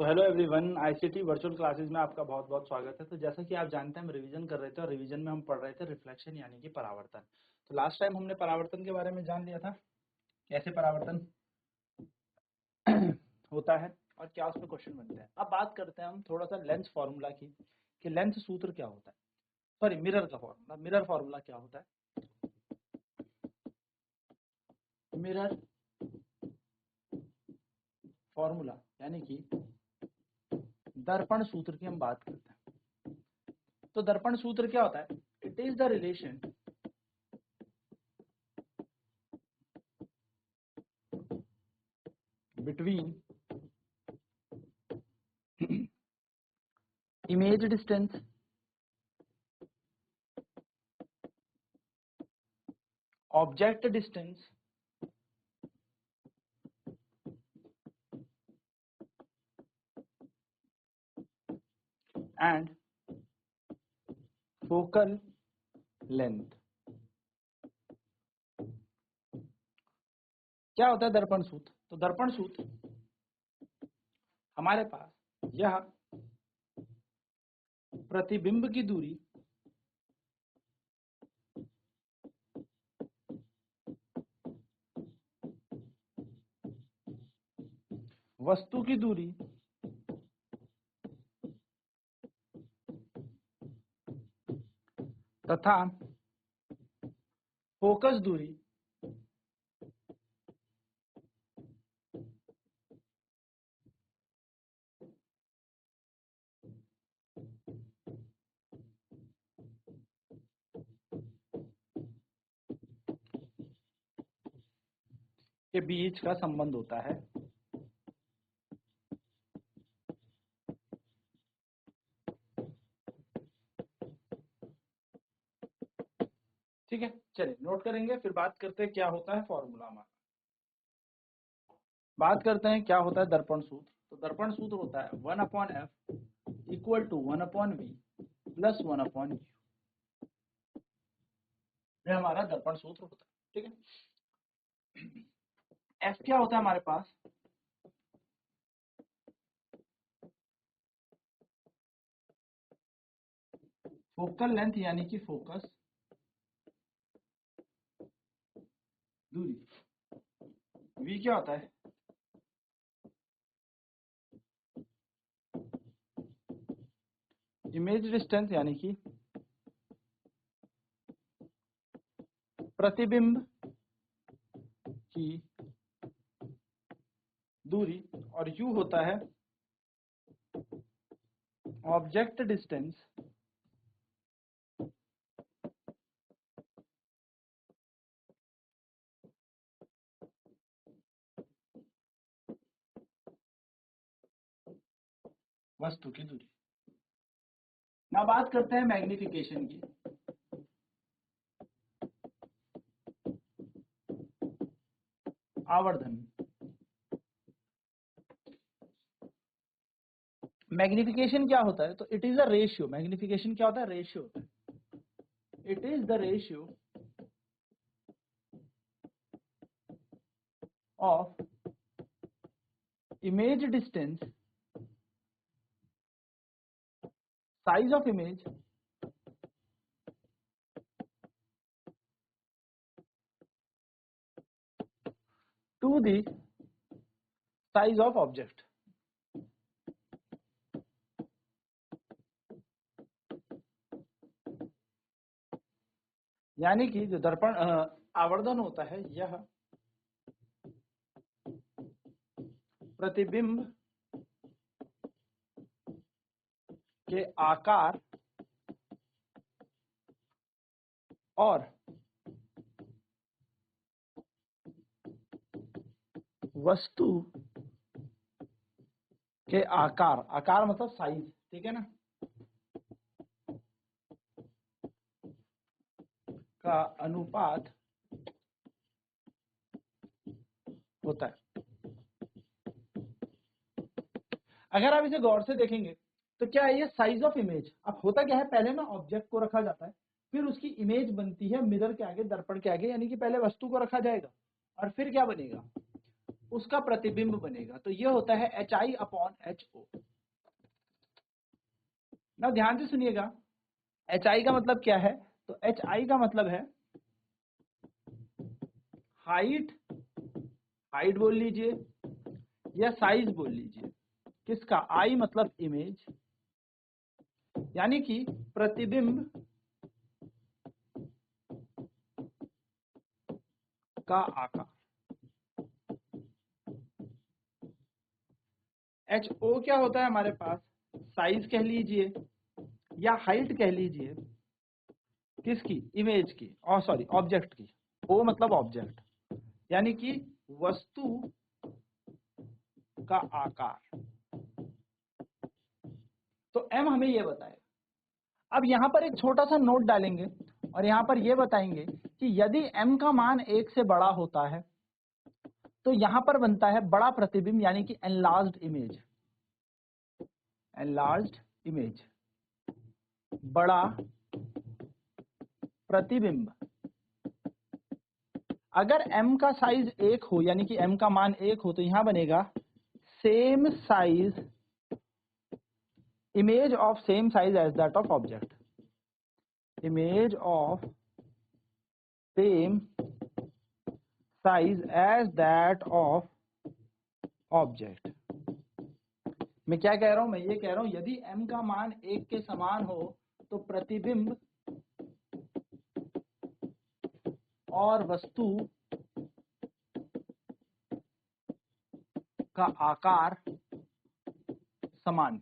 तो hello everyone, ICT virtual classes में आपका बहुत बहुत स्वागत है। तो जैसा कि आप जानते हैं हम रिवीजन कर रहे थे और रिवीजन में हम पढ़ रहे थे रिफ्लेक्शन यानी कि परावर्तन। तो लास्ट टाइम हमने परावर्तन के बारे में जान लिया था, कैसे परावर्तन होता है और क्या उसमें क्वेश्चन बनते हैं। अब बात करते हैं हम थोड़ा सा लेंस फॉर्मूला की, कि लेंस सूत्र क्या होता है, सॉरी मिरर का फॉर्मूला, मिरर फॉर्मूला क्या होता है। मिरर फॉर्मूला यानी कि दर्पण सूत्र की हम बात करते हैं। तो दर्पण सूत्र क्या होता है? It is the relation between image distance object distance and focal length। क्या होता है दर्पण सूत्र? तो दर्पण सूत्र हमारे पास यह प्रतिबिंब की दूरी वस्तु की दूरी तथा फोकस दूरी के बीच का संबंध होता है। ठीक है, चलिए नोट करेंगे, फिर बात करते हैं क्या होता है फॉर्मूला हमारा। बात करते हैं क्या होता है दर्पण सूत्र। तो दर्पण सूत्र होता है 1/f equal to 1/v plus 1/u। ये हमारा दर्पण सूत्र होता है। ठीक है, एफ क्या होता है हमारे पास? फोकल लेंथ यानी कि फोकस दूरी। वी क्या होता है? इमेज डिस्टेंस यानी कि प्रतिबिंब की दूरी, और यू होता है ऑब्जेक्ट डिस्टेंस वस्तु की दूरी। ना बात करते हैं मैग्निफिकेशन की। आवर्धन मैग्निफिकेशन क्या होता है? तो it is a ratio. Magnification क्या होता है? रेशियो होता है। It is the ratio of image distance, size of image to the size of object. यानी कि जो दर्पण आवर्धन होता है यह प्रतिबिंब के आकार और वस्तु के आकार, आकार मतलब साइज, ठीक है ना, का अनुपात होता है। अगर आप इसे गौर से देखेंगे तो क्या है ये साइज ऑफ इमेज। अब होता क्या है, पहले ना ऑब्जेक्ट को रखा जाता है, फिर उसकी इमेज बनती है मिरर के आगे, दर्पण के आगे, यानी कि पहले वस्तु को रखा जाएगा और फिर क्या बनेगा, उसका प्रतिबिंब बनेगा। तो ये होता है HI/HO। ना ध्यान से सुनिएगा, HI का मतलब क्या है? तो HI का मतलब है हाइट, हाइट बोल लीजिए या साइज बोल लीजिए, किसका? I मतलब इमेज, यानी कि प्रतिबिंब का आकार। HO क्या होता है हमारे पास? साइज कह लीजिए या हाइट कह लीजिए, किसकी? इमेज की, और सॉरी ऑब्जेक्ट की। O मतलब ऑब्जेक्ट, यानी कि वस्तु का आकार। तो M हमें ये बताएगा। अब यहाँ पर एक छोटा सा नोट डालेंगे और यहाँ पर ये बताएंगे कि यदि M का मान 1 से बड़ा होता है तो यहाँ पर बनता है बड़ा प्रतिबिंब, यानी कि एनलार्ज्ड इमेज। एनलार्ज्ड इमेज, बड़ा प्रतिबिंब। अगर M का साइज 1 हो, यानी कि M का मान 1 हो, तो यहाँ बनेगा same size, image of same size as that of object, image of same size as that of object। मैं क्या कह रहा हूं? मैं ये कह रहा हूं यदि m का मान 1 के समान हो तो प्रतिबिंब और वस्तु का आकार समान,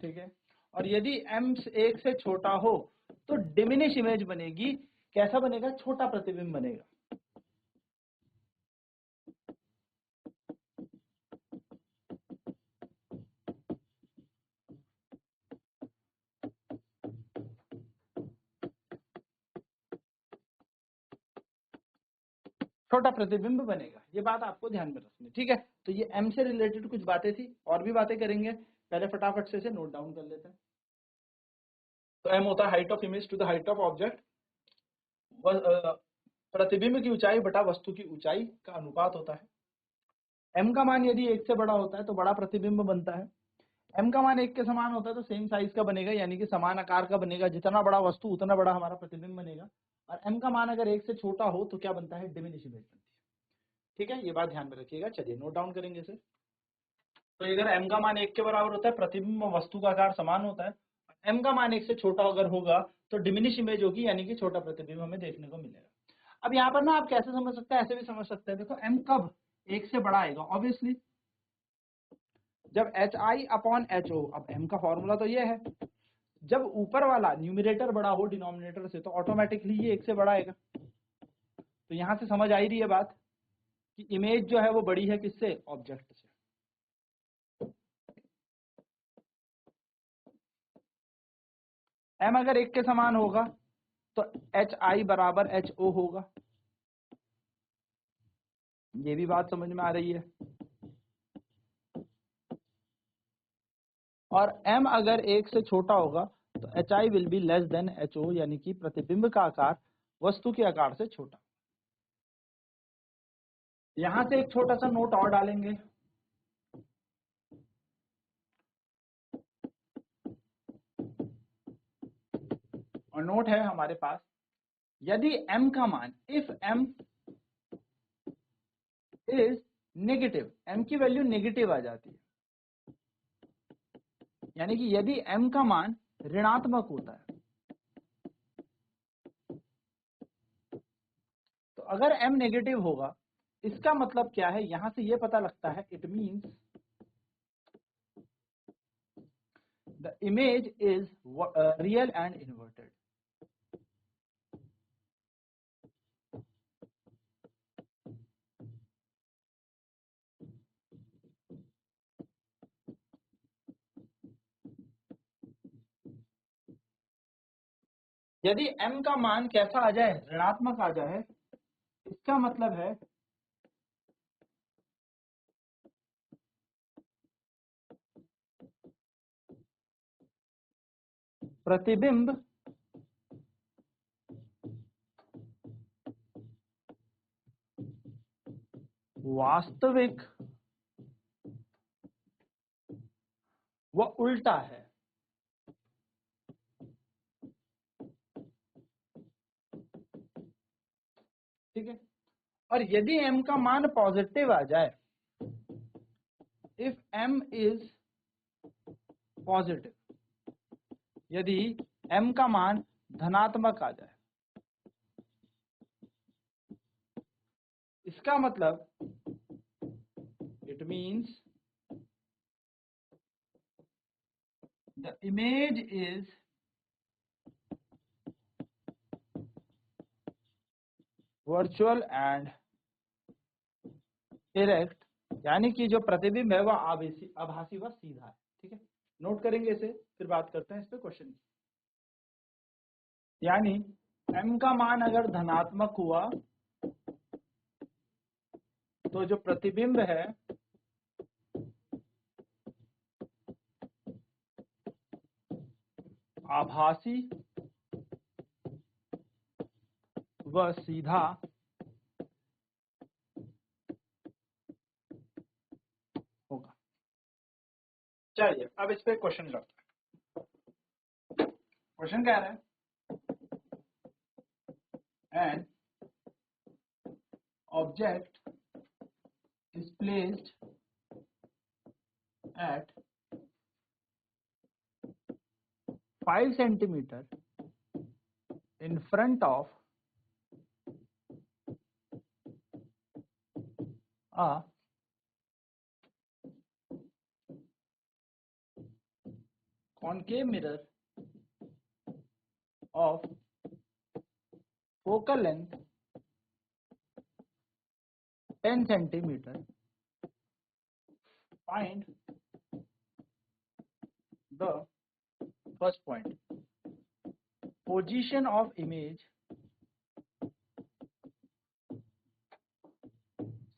ठीक है। और यदि m 1 से छोटा हो तो डिमिनिश इमेज बनेगी। कैसा बनेगा? छोटा प्रतिबिंब बनेगा। छोटा प्रतिबिंब बनेगा, ये बात आपको ध्यान में रखनी, ठीक है। तो ये m से रिलेटेड कुछ बातें थी, और भी बातें करेंगे, पहले फटाफट से इसे नोट डाउन कर लेते हैं। तो m होता है height of image to the height of object. प्रतिबिंब की ऊंचाई बटा वस्तु की ऊंचाई का अनुपात होता है। m का मान यदि 1 से बड़ा होता है तो बड़ा प्रतिबिंब बनता है। m का मान 1 के समान होता है तो सेम साइज का बनेगा, यानी कि समान आकार का बनेगा। जितना बड़ा वस्तु उतना बड़ा हमारा प्रतिबिंब बनेगा। और m का मान अगर 1 से छोटा हो तो क्या बनता है? डिमिनिश इमेज बनती है, ठीक है। ये बात ध्यान में रखिएगा। चलिए नोट डाउन करेंगे इसे। तो अगर m का मान 1 के बराबर होता है, प्रतिबिंब वस्तु का आकार समान होता है। m का मान 1 से छोटा अगर होगा तो डिमिनिश इमेज होगी, यानी कि छोटा प्रतिबिंब हमें देखने को मिलेगा। अब यहाँ पर ना आप कैसे समझ सकते हैं? ऐसे भी समझ सकते हैं। देखो m कब 1 से बड़ा आएगा? ऑब्वियसली जब HI/HO। अब m का फॉर्मूला तो ये है, जब ऊपर वाला न्यूमरेटर बड़ा हो डिनोमिनेटर से तो ऑटोमेटिकली ये 1 से बड़ा आएगा। तो यहाँ से समझ आ ही रही है बात कि इमेज जो है वो बड़ी है किससे? ऑब्जेक्ट से। m अगर 1 के समान होगा तो HI बराबर HO होगा। ये भी बात समझ में आ रही है। और m अगर 1 से छोटा होगा तो HI will be less than HO, यानी कि प्रतिबिंब का आकार वस्तु के आकार से छोटा। यहां से एक छोटा सा नोट और डालेंगे। और नोट है हमारे पास, यदि m का मान, if m is negative, m की वैल्यू नेगेटिव आ जाती है, यानी कि यदि m का मान ऋणात्मक होता है, तो अगर m नेगेटिव होगा इसका मतलब क्या है? यहां से ये पता लगता है, it means the image is real and inverted. यदि m का मान कैसा आ जाए? ऋणात्मक आ जाए, इसका मतलब है प्रतिबिंब वास्तविक व उल्टा है। ठीक है, और यदि m का मान पॉजिटिव आ जाए, इफ m इज पॉजिटिव, यदि m का मान धनात्मक आ जाए, इसका मतलब it means the image is virtual and erect, यानी कि जो प्रतिबिंब है वह आभासी व सीधा है। ठीक है, नोट करेंगे इसे, फिर बात करते हैं इस पे क्वेश्चन। यानी m का मान अगर धनात्मक हुआ तो जो प्रतिबिंब है आभासी व सीधा होगा। चलिए अब इस पे क्वेश्चन करते हैं। क्वेश्चन कह रहा है an object is placed at 5 centimeter in front of a concave mirror of focal length 10 centimeter. Find the first point, position of image,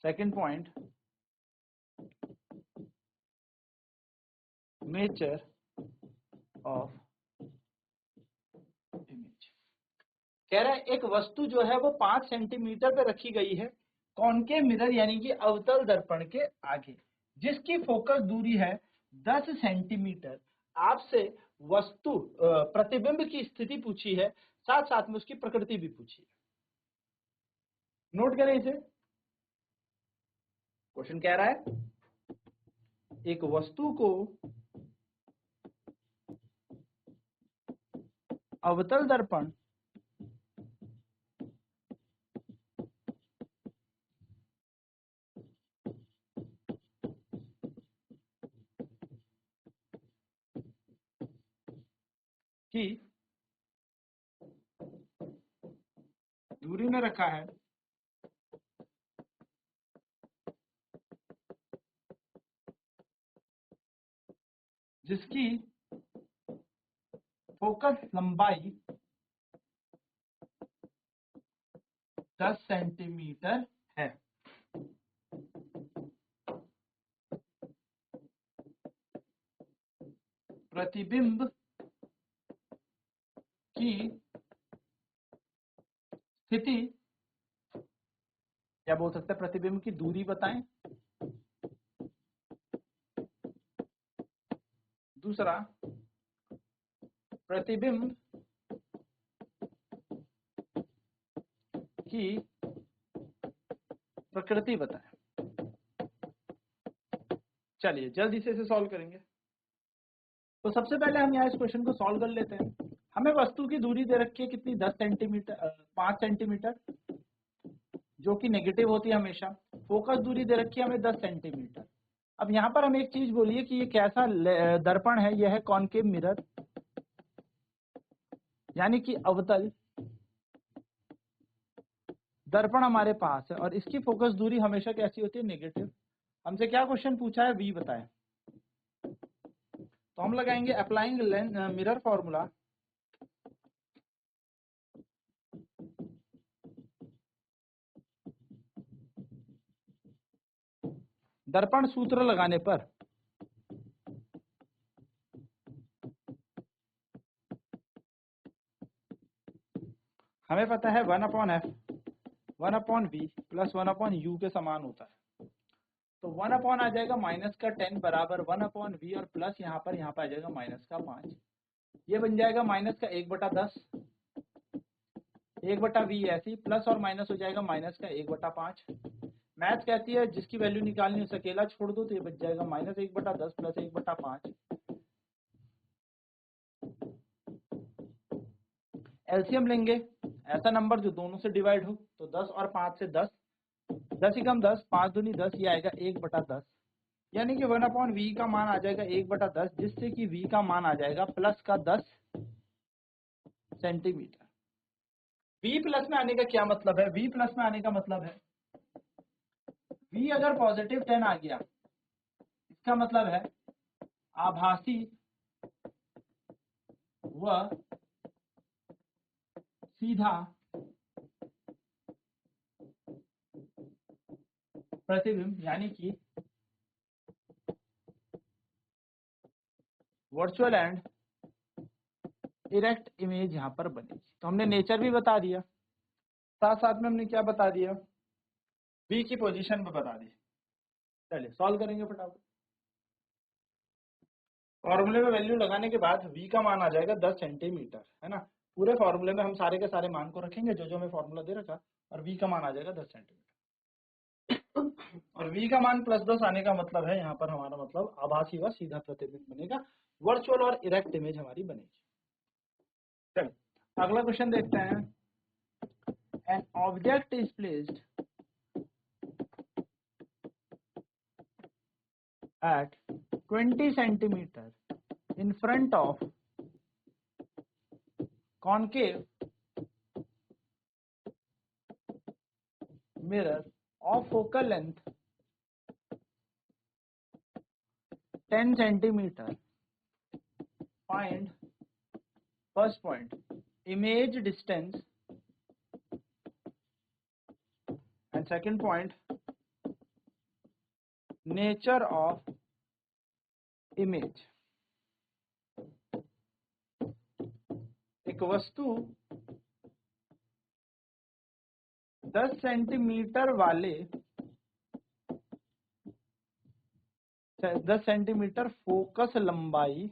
second point, nature of image। कह रहा है एक वस्तु जो है वो 5 सेंटीमीटर पे रखी गई है कॉनकेव मिरर यानी कि अवतल दर्पण के आगे, जिसकी फोकस दूरी है 10 सेंटीमीटर। आपसे वस्तु प्रतिबिंब की स्थिति पूछी है, साथ साथ में उसकी प्रकृति भी पूछी है। नोट करें इसे। क्वेश्चन कह रहा है एक वस्तु को अवतल दर्पण की दूरी में रखा है, जिसकी फोकस लंबाई 10 सेंटीमीटर है। प्रतिबिंब की स्थिति, क्या बोल सकते हैं, प्रतिबिंब की दूरी बताएं। दूसरा, प्रतिबिंब की प्रकृति बताएं। चलिए जल्दी से इसे सॉल्व करेंगे। तो सबसे पहले हम यहाँ इस क्वेश्चन को सॉल्व कर लेते हैं। हमें वस्तु की दूरी दे रखी है कितनी, 10 सेंटीमीटर, 5 सेंटीमीटर, जो कि नेगेटिव होती है हमेशा। फोकस दूरी दे रखी है हमें 10 सेंटीमीटर। अब यहाँ पर हम एक चीज बोलिए कि ये कैसा दर्पण है, यह है कॉनकेव मिरर यानी कि अवतल दर्पण हमारे पास है, और इसकी फोकस दूरी हमेशा कैसी होती है, नेगेटिव। हमसे क्या क्वेश्चन पूछा है, v बताएं। तो हम लगाएंगे अप्लाइंग मिरर फॉर्मूला, दर्पण सूत्र लगाने पर हमें पता है 1/f 1/v प्लस 1/u के समान होता है। तो 1 अपॉन आ जाएगा माइनस का 10 बराबर 1 अपॉन वी और प्लस यहाँ पर आ जाएगा माइनस का 5। ये बन जाएगा माइनस का 1/10 1/v ऐसी प्लस और माइनस हो जाएगा माइनस का 1/5। मैथ कहती है जिसकी वैल्यू निकालनी उसे अकेला छोड़ दो, तो ये बच जाएगा माइनस 1/10 प्लस 1/5। एलसीएम लेंगे, ऐसा नंबर जो दोनों से डिवाइड हो, तो 10 और 5 से 10, 10 ही कम 10, 5 दूनी 10, ये आएगा 1/10। यानी कि 1 अपॉन वी का मान आ जाएगा 1/10, जिससे कि वी का मान आ जाएगा प्लस का 10 सेंटीमीटर। वी प्लस में आने का क्या मतलब है? वी प्लस में आने का मतलब है वी अगर पॉजिटिव 10 आ गया, इसका मतलब है आभासी व सीधा प्रतिबिंब यानी कि वर्चुअल एंड इरेक्ट इमेज यहाँ पर बनेगी। तो हमने नेचर भी बता दिया, साथ साथ में हमने क्या बता दिया, वी की पोजीशन भी बता दी। चलिए सॉल्व करेंगे फटाफट। फॉर्मूले में वैल्यू लगाने के बाद वी का मान आ जाएगा 10 सेंटीमीटर, है ना। पूरे फॉर्मूले में हम सारे के सारे मान को रखेंगे जो जो हमें फॉर्मूला दे रखा, और वी का मान आ जाएगा 10 सेंटीमीटर। और वी का मान +10 आने का मतलब है यहाँ पर हमारा मतलब आभासी व सीधा प्रतिबिंब बनेगा, वर्चुअल और इरेक्ट इमेज हमारी बनेगी। चलिए अगला क्वेश्चन देखते हैं। An object is placed at 20 centimeter in front of concave mirror of focal length 10 centimeter. Find first point image distance and second point nature of image. एक वस्तु 10 सेंटीमीटर वाले 10 सेंटीमीटर फोकस लंबाई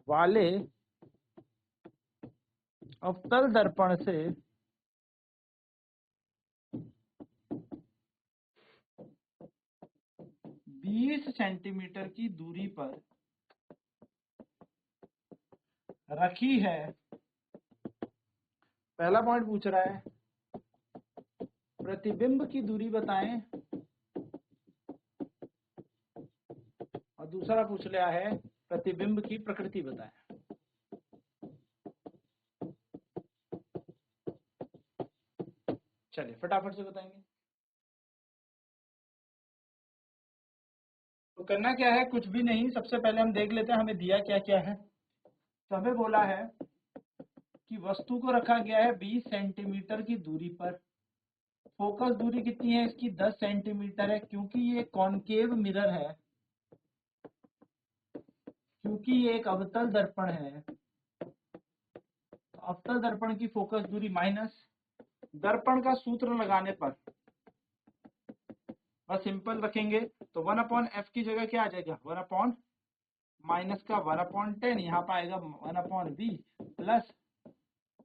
वाले अवतल दर्पण से 20 सेंटीमीटर की दूरी पर रखी है। पहला पॉइंट पूछ रहा है प्रतिबिंब की दूरी बताएं, और दूसरा पूछ लिया है प्रतिबिंब की प्रकृति बताएं। चलिए फटाफट से बताएंगे। तो करना क्या है, कुछ भी नहीं, सबसे पहले हम देख लेते हैं हमें दिया क्या क्या है। तो हमें बोला है कि वस्तु को रखा गया है 20 सेंटीमीटर की दूरी पर। फोकस दूरी कितनी है इसकी? 10 सेंटीमीटर है। क्योंकि ये कॉनकेव मिरर है, क्योंकि ये एक अवतल दर्पण है, तो अवतल दर्पण की फोकस दूरी माइनस दर्पण का सूत्र लगाने पर बस सिंपल रखेंगे, तो 1 अपॉन एफ की जगह क्या आ जाएगा? 1 अपॉन माइनस का 1 अपॉन 10, यहाँ पर आएगा 1 अपॉन वी प्लस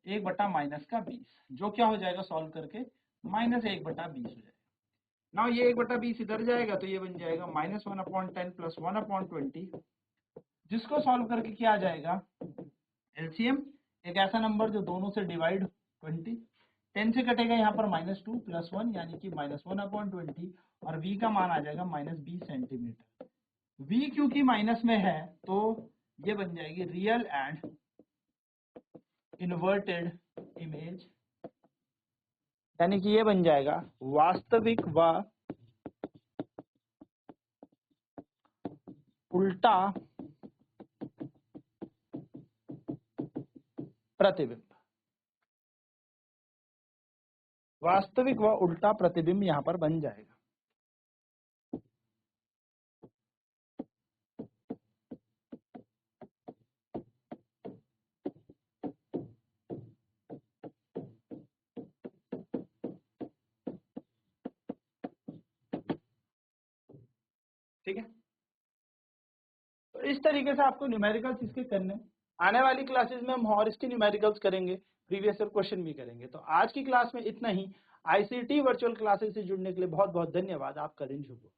1/-20, जो क्या हो जाएगा सॉल्व करके -1/20 हो जाएगा। ना ये 1/20 इधर जाएगा तो ये बन जाएगा -1 अपॉन 10 प्लस 1 अपॉन 20, जिसको सॉल्व करके क्या आ जाएगा? एलसीएम एक ऐसा नंबर जो दोनों से डिवाइड 20, 10 से कटेगा यहाँ पर -2 प्लस 1 यानी कि -1 अपॉन 20, और v का मान आ जाएगा -20 सेंटीमीटर। v क्योंकि माइनस में है तो ये बन जाएगी रियल एंड इन्वर्टेड इमेज, यानी कि ये बन जाएगा वास्तविक व उल्टा प्रतिबिंब। वास्तविक व उल्टा प्रतिबिंब यहाँ पर बन जाएगा। ठीक है। तो इस तरीके से आपको न्यूमेरिकल्स इसके करने, आने वाली क्लासेस में हम और इसके न्यूमेरिकल्स करेंगे, प्रीवियस ईयर क्वेश्चन भी करेंगे। तो आज की क्लास में इतना ही। आईसीटी वर्चुअल क्लासेस से जुड़ने के लिए बहुत बहुत धन्यवाद। आपका दिन शुभ हो।